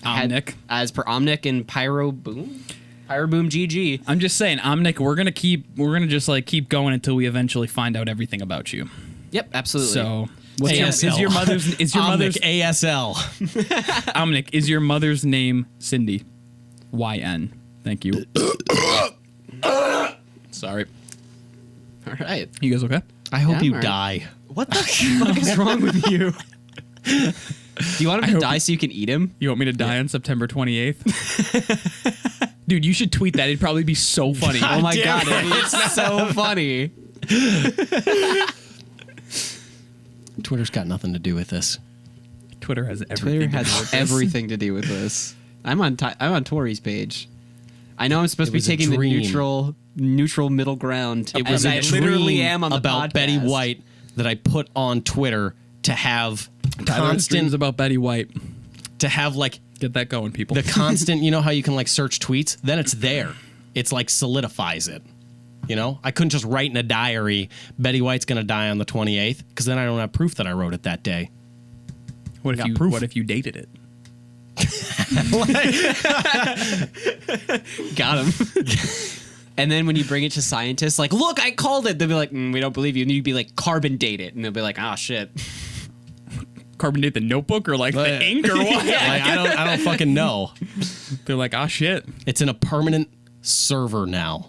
Omnic. as per Omnic and Pyro Boom GG. I'm just saying, Omnic, we're gonna just like keep going until we eventually find out everything about you. Yep, absolutely. So, is ASL. your mother's Omnic ASL. Omnic, is your mother's name Cindy? YN. Thank you. Sorry. all right. You guys okay? I hope Yeah, you I'm alright. die. What the fuck is wrong with you? Do you want him to hope- die so you can eat him? You want me to die on September 28th? Dude, you should tweet that. It'd probably be so funny. Oh my damn god, it's so funny. Twitter's got nothing to do with this. Twitter has everything. Twitter to do has with this. everything to do with this. I'm on Tori's page. I know I'm supposed to be was a taking the dream. neutral middle ground. It was as a I dream literally am on the about podcast. Betty White that I put on Twitter to have Tyler's dreams constant, about Betty White. to have like Get that going, people. the constant, you know how you can like search tweets? Then it's there. It's like solidifies it. You know? I couldn't just write in a diary, Betty White's going to die on the 28th, because then I don't have proof that I wrote it that day. What got proof. What if you dated it? Got him. And then when you bring it to scientists, like, look, I called it. They'll be like, we don't believe you. And you'd be like, carbon date it. And they'll be like, oh, shit. Carbon date the notebook or like the ink or what? Like, I don't fucking know. They're like, ah, shit. It's in a permanent server now.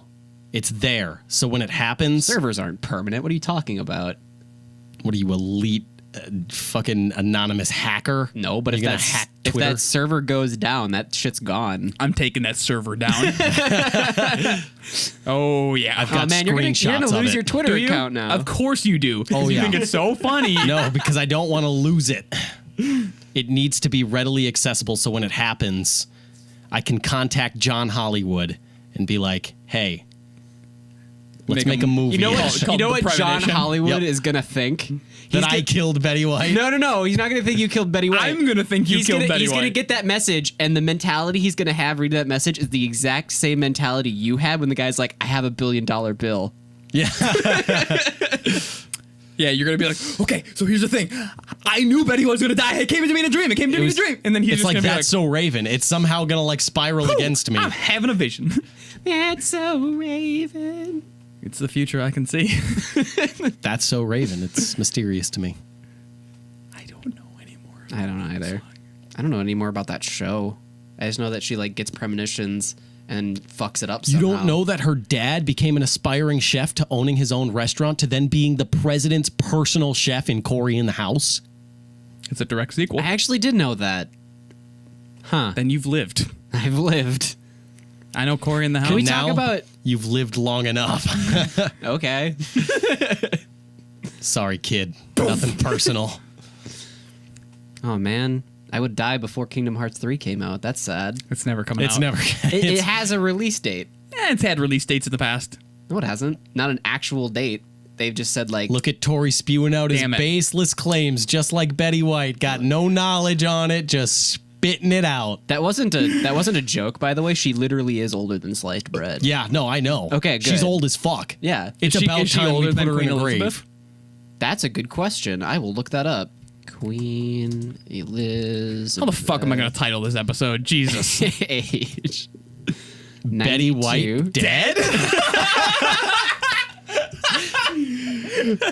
It's there. So when it happens, Servers aren't permanent. What are you talking about? what are you, elite fucking anonymous hacker? No, but You're if gonna that, hack if Twitter? that server goes down, that shit's gone. I'm taking that server down. Oh, yeah. I've got man, you're screenshots gonna of lose it. your Twitter Do you? account now. Of course you do. Oh, You yeah. think it's so funny. No, because I don't want to lose it. It needs to be readily accessible so when it happens, I can contact John Hollywood and be like, hey, let's make a movie. You know Called- what? called You know The what John Premonition. Hollywood Yep. is gonna think? that I killed Betty White? No. He's not gonna think you killed Betty White. I'm gonna think you killed Betty He's gonna White. get that message, and the mentality he's gonna have reading that message is the exact same mentality you had when the guy's like, "I have $1 billion bill." Yeah. Yeah, you're gonna be like, okay, so here's the thing. I knew Betty was gonna die. It came to me in a dream. It came to me in a dream. And then he's It's just like gonna be that's like, so Raven. It's somehow gonna like spiral against me. I'm having a vision. That's so Raven. It's the future I can see. That's so Raven. It's mysterious to me. I don't know anymore. I don't know either. I don't know any more about that show. I just know that she like gets premonitions and fucks it up You somehow. don't know that her dad became an aspiring chef to owning his own restaurant to then being the president's personal chef in Cory in the House? It's a direct sequel. I actually did know that. Huh. Then you've lived. I've lived. I know Cory in the House. Can we Now, talk about... You've lived long enough. Okay. Sorry, kid. Nothing personal. Oh, man. I would die before Kingdom Hearts 3 came out. That's sad. It's never coming It's out. never. It has a release date. It's had release dates in the past. No, it hasn't. Not an actual date. They've just said, like... Look at Tori spewing out his Damn it. baseless claims, just like Betty White. Got no knowledge on it, just spitting it out. That wasn't a joke, by the way. She literally is older than sliced bread. Yeah, no, I know. Okay, She's good. old as fuck. Yeah. It's about is she time older we than put her Queen in a Elizabeth? grave. That's a good question. I will look that up. Queen Elizabeth. How the fuck am I going to title this episode? Jesus. Age. Betty 92. White dead?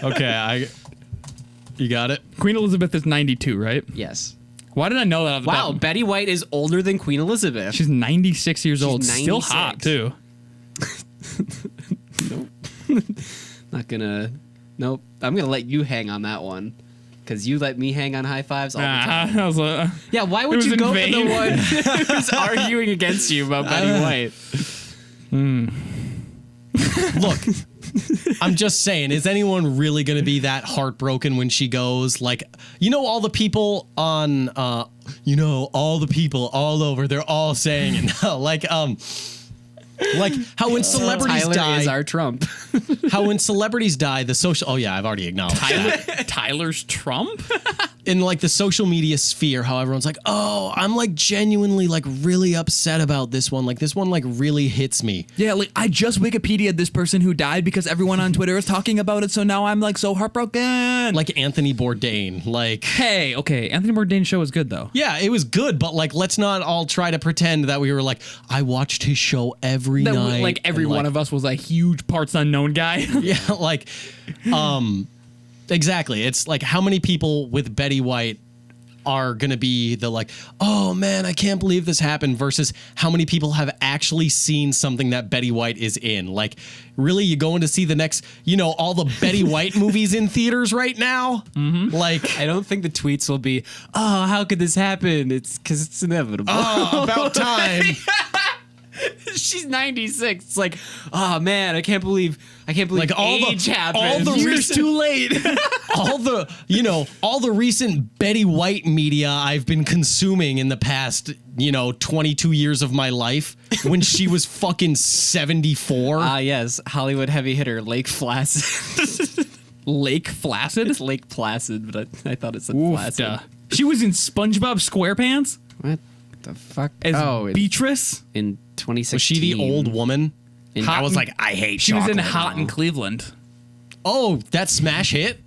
Okay, you got it? Queen Elizabeth is 92, right? Yes. Why did I know that off the Wow, bat? Betty White is older than Queen Elizabeth. She's 96 years old. 96. Still hot, too. Not gonna. Nope. I'm gonna let you hang on that one. Because you let me hang on high fives all the time. I was like, Yeah, why It would was you in go for vain. the one who's arguing against you about Betty White? Look, I'm just saying, is anyone really going to be that heartbroken when she goes? Like, all the people on, all the people all over, they're all saying it. Like how when celebrities Tyler die, is our Trump. how when celebrities die, the social. Oh yeah, I've already acknowledged that. Tyler's Trump? In like the social media sphere, how everyone's like, oh, I'm like genuinely like really upset about this one. Like this one like really hits me. Yeah, like I just Wikipedia'd this person who died because everyone on Twitter is talking about it, so now I'm like so heartbroken. Like Anthony Bourdain. Like, hey, okay, Anthony Bourdain's show is good though. yeah, it was good, but like let's not all try to pretend that we were like, I watched his show every That night. like every and, one of us was a huge parts unknown guy. Yeah, like exactly. It's like how many people with Betty White are going to be the like, oh man, I can't believe this happened versus how many people have actually seen something that Betty White is in. Like, really, you going to see the next, all the Betty White movies in theaters right now? Mm-hmm. Like, I don't think the tweets will be, oh, how could this happen? It's because it's inevitable. about time. She's 96. It's like, oh man, I can't believe Like all age the happened. all the Years too late. all the recent Betty White media I've been consuming in the past, 22 years of my life when she was fucking 74. Yes, Hollywood heavy hitter Lake Placid. Lake Flaccid? It's Lake Placid, but I thought it said Oof, Placid. duh. She was in SpongeBob SquarePants What the fuck? as Beatrice. in 2016. Was she the old woman? In- I was like, I hate She was in chocolate. Hot in Cleveland. Oh, that smash hit?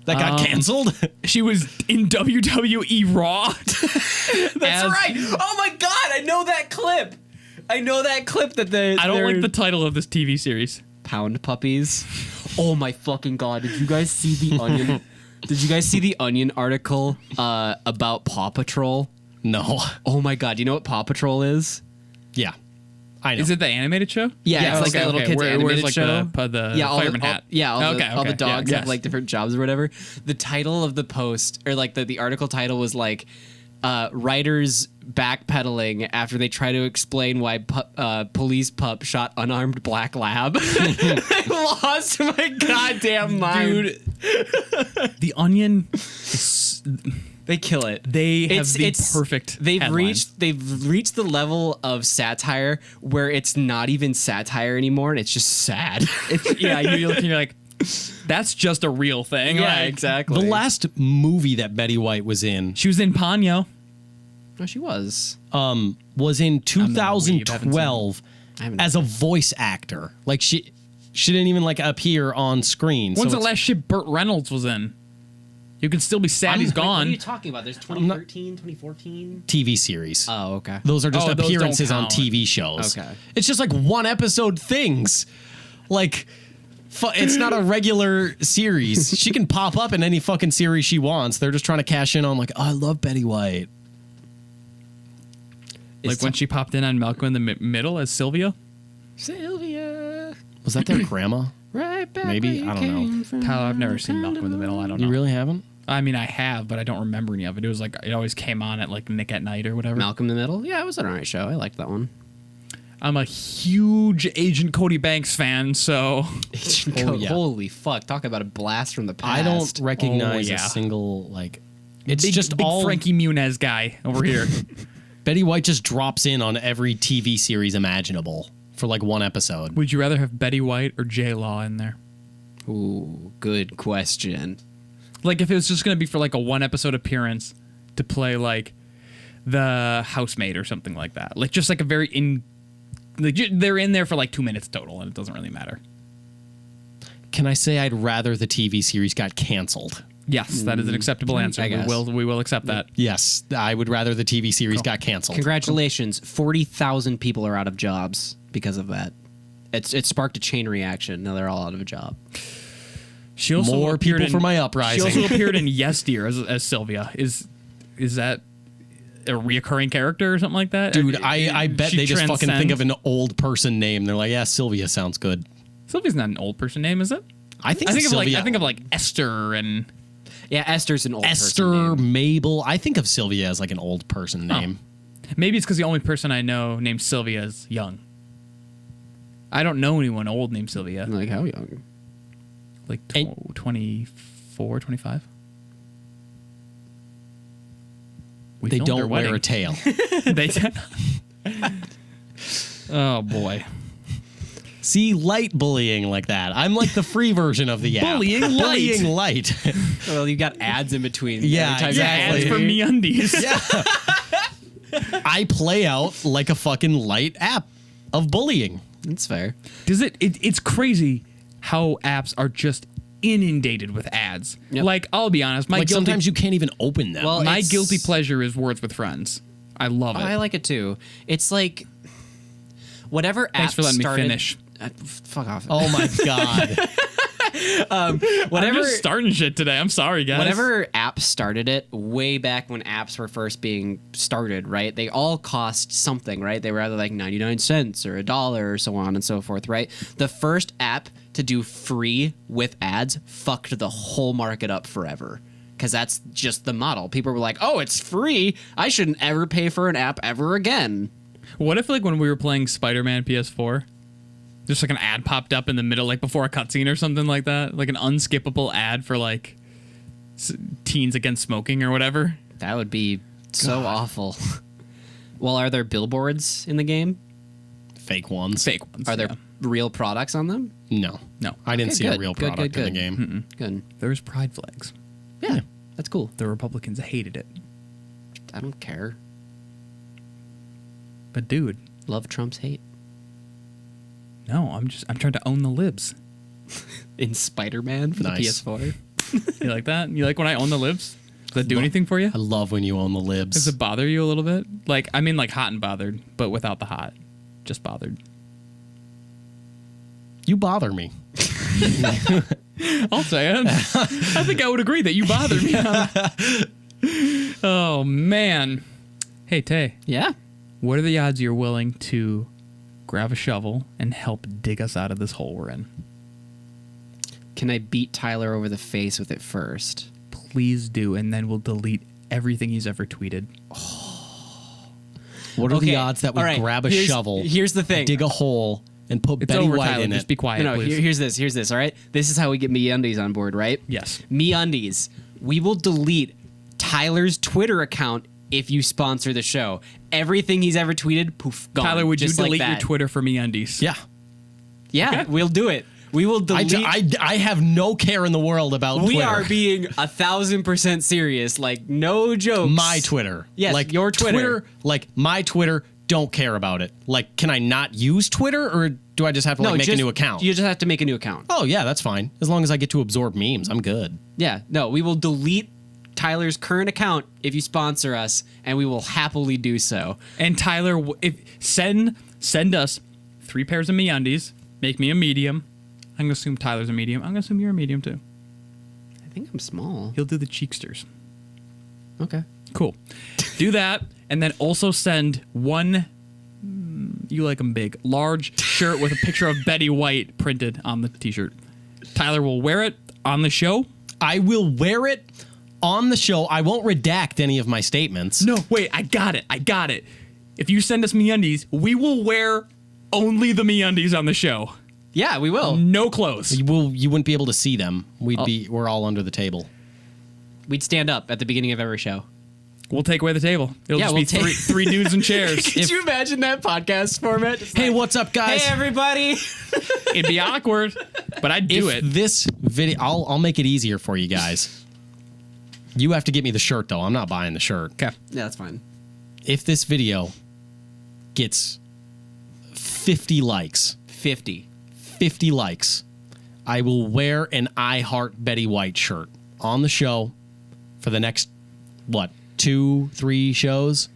That got canceled? She was in WWE Raw. That's right. Oh my god, I know that clip. I I don't like the title of this TV series. Pound Puppies. Oh my fucking god! Did you guys see the Onion? Did you guys see the Onion article about Paw Patrol? No. Oh my god! Do you know what Paw Patrol is? Yeah. I know. Is it the animated show? Yeah, it's like a little kid's animated where's like show. the fireman hat. All the dogs yeah, have like different jobs or whatever. The title of the post or like the article title was like writers backpedaling after they try to explain why police pup shot unarmed black lab. I lost my goddamn mind. Dude, The Onion, They kill it. they have the perfect They've headline. reached the level of satire where it's not even satire anymore and it's just sad. Yeah, you look and you're like, that's just a real thing. Yeah, Like, exactly. the last movie that Betty White was in She was in Ponyo. No, she was. was in I'm not a weeb, haven't 2012 I haven't- as a voice actor. Like she didn't even like appear on screen. When's so the last shit Burt Reynolds was in? You can still be sad he's What are gone. you talking about? There's 2013, 2014. TV series. Oh, okay. Those are just Oh, those don't appearances on count. TV shows. Okay. It's just like one episode things. Like, it's not a regular series. She can pop up in any fucking series she wants. They're just trying to cash in on like, oh, I love Betty White. Like when she popped in on Malcolm in the Middle as Sylvia. Sylvia, Was that their grandma? right back. Maybe? where I you don't know. came from. Tyler, I've never seen Malcolm in the Middle. I don't know. You really haven't? I mean, I have, but I don't remember any of it. It was like it always came on at like Nick at Night or whatever. Malcolm in the Middle. Yeah, it was an alright show. I liked that one. I'm a huge Agent Cody Banks fan, so yeah. Holy fuck! Talk about a blast from the past. I don't recognize Oh, yeah. a single like. It's big, just big all Frankie Muniz guy over here. Betty White just drops in on every TV series imaginable for like one episode. Would you rather have Betty White or J Law in there? Ooh, good question. Like if it was just gonna be for like a one episode appearance to play like the housemaid or something like that, like just like a very they're in there for like 2 minutes total and it doesn't really matter. Can I say I'd rather the TV series got canceled? Yes, that is an acceptable answer. I guess. We will accept that. Yes, I would rather the TV series got canceled. Congratulations, 40,000 people are out of jobs because of that. It sparked a chain reaction. Now they're all out of a job. She also More appeared people in, for my uprising. She also appeared in Yes Dear as Sylvia. Is that a reoccurring character or something like that? Dude, I bet She they just fucking think of transcends- an old person name. They're like, yeah, Sylvia sounds good. Sylvia's not an old person name, is it? I think I think Sylvia. of like Esther and Yeah, Esther's an old person Esther, name. Mabel. I think of Sylvia as like an old person name. maybe it's because the only person I know named Sylvia is young. I don't know anyone old named Sylvia. I'm like, how young? Like And- 24, 25. We They filmed their don't wear a wedding. tail. They oh boy. See, light bullying like that. I'm like the free version of the app. Bullying light. Bullying light. Well, you got ads in between. Yeah, every time you Yeah, exactly. ads for MeUndies. I play out like a fucking light app of bullying. That's fair. Does it's crazy how apps are just inundated with ads. Yep. Like, I'll be honest, my Like guilty sometimes you can't even open them. Well, my it's- guilty pleasure is Words with Friends. I love it. I like it too. It's like whatever app Thanks for letting started, me finish. Fuck off. oh my god. whatever I'm just starting shit today. I'm sorry, guys. whatever app started it way back when apps were first being started, right? They all cost something, right? They were either like 99 cents or $1 or so on and so forth, right? The first app to do free with ads fucked the whole market up forever. Because that's just the model. People were like, oh, it's free. I shouldn't ever pay for an app ever again. What if, like, when we were playing Spider-Man PS4, Just like an ad popped up in the middle, like before a cutscene or something like that. Like an unskippable ad for like teens against smoking or whatever. That would be so awful. Well, are there billboards in the game? Fake ones. Fake ones. Are there real products on them? No. No. I didn't Okay, see a good, real good, product good, in the game. Good. There's pride flags. Yeah, that's cool. The Republicans hated it. I don't care. But dude, Love Trump's hate. no, I'm trying to own the libs. In Spider-Man for Nice. the PS4. You like that? You like when I own the libs? Does that do Lo- anything for you? I love when you own the Does libs. it bother you a little bit? Like, I mean like hot and bothered, but without the hot. Just bothered. You bother me. I'll say it. I think I would agree that you bother me. Oh, man. Hey, Tay, Yeah. what are the odds you're willing to grab a shovel and help dig us out of this hole we're in? Can I beat Tyler over the face with it first? Please do, and then we'll delete everything he's ever tweeted. What are Okay, the odds that we all right, grab a here's- shovel, here's the thing. dig a hole, and put It's Betty over, White Tyler. in Just it? be quiet, No, please. here's this, all right? This is how we get MeUndies on board, right? Yes. MeUndies. We will delete Tyler's Twitter account if you sponsor the show. Everything he's ever tweeted, poof, gone. Tyler, would you Just like delete your that. Twitter for MeUndies? Yeah. Yeah, we'll do it. We will delete. I have no care in the world about we Twitter. are being 1,000% serious. Like, no jokes. My Twitter. Yes, like your Twitter. Like my Twitter, don't care about it. Like, can I not use Twitter, or do I just have to make a new account? You just have to make a new account. Oh yeah, that's fine. As long as I get to absorb memes, I'm good. Yeah, no, we will delete Tyler's current account if you sponsor us, and we will happily do so. And Tyler, if send us 3 pairs of MeUndies, make me a medium. I'm gonna assume Tyler's a medium. I'm gonna assume you're a medium too. I think I'm small. He'll do the cheeksters. Okay. Cool. Do that, and then also send one. You like them big, large shirt with a picture of Betty White printed on the t-shirt. Tyler will wear it on the show. I will wear it on the show. I won't redact any of my statements. No, wait, I got it. If you send us MeUndies, we will wear only the MeUndies on the show. Yeah, we will. No clothes. You wouldn't be able to see them. We're all under the table. We'd stand up at the beginning of every show. We'll take away the table. It'll Yeah, just be we'll three dudes in chairs. Could you imagine that podcast format? Just Hey, like, what's up, guys? hey, everybody. It'd be awkward, but I'd do if it. this video, I'll make it easier for you guys. You have to get me the shirt though. I'm not buying the shirt. Okay. Yeah, that's fine. If this video gets 50 likes, 50. 50 likes, I will wear an I Heart Betty White shirt on the show for the next 2-3 shows.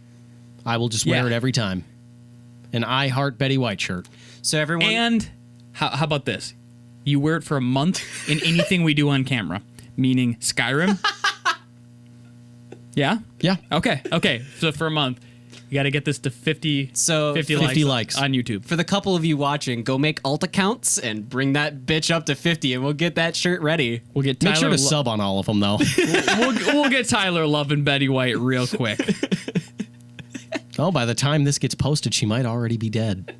I will just wear Yeah. it every time. An I Heart Betty White shirt. So everyone. And how about this? You wear it for a month in anything we do on camera, meaning Skyrim. Yeah? Yeah. Okay. So for a month, you got to get this to 50, So 50 50 likes on YouTube. for the couple of you watching, go make alt accounts and bring that bitch up to 50, and we'll get that shirt ready. We'll get Make Tyler sure to sub on all of them though. we'll get Tyler loving Betty White real quick. Oh, by the time this gets posted, she might already be dead.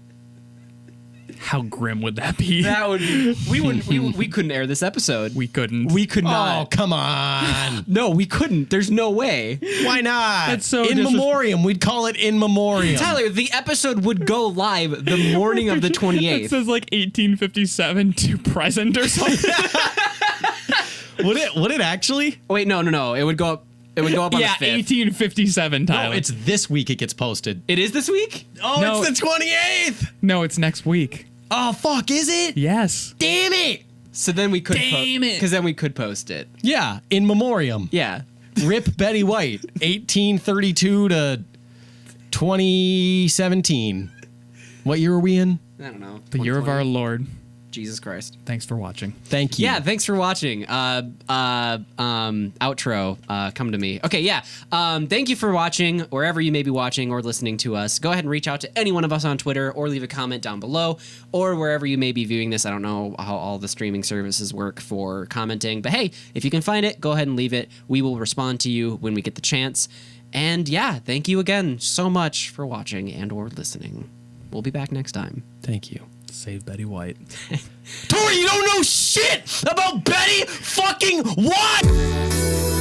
How grim would that be? That would be. We couldn't air this episode. We couldn't. We could Oh, not. come on. No, we couldn't. There's no way. Why not? That's so in disres- memoriam. We'd call it in memoriam. Tyler, the episode would go live the morning of the It 28th. says like 1857 to present or something. Would it actually? Wait, no. It would go up. It would go up on Yeah, the 5th. 1857, Tyler. No, it's this week it gets posted. It is this week? Oh, No. it's the 28th. No, it's next week. Oh, fuck, is it? Yes. Damn it. So then we could Damn it. because then we could post it. Yeah, in memoriam. Yeah. Rip Betty White, 1832 to 2017. What year are we in? I don't know. The year of our 2020. Lord. Jesus Christ. Thanks for watching. Thank you. Yeah, thanks for watching. Outro, come to me. Okay, yeah. Thank you for watching, wherever you may be watching or listening to us. Go ahead and reach out to any one of us on Twitter or leave a comment down below or wherever you may be viewing this. I don't know how all the streaming services work for commenting, but hey, if you can find it, go ahead and leave it. We will respond to you when we get the chance. And yeah, thank you again so much for watching and or listening. We'll be back next time. Thank you. Save Betty White. Tori, you don't know shit about Betty fucking White!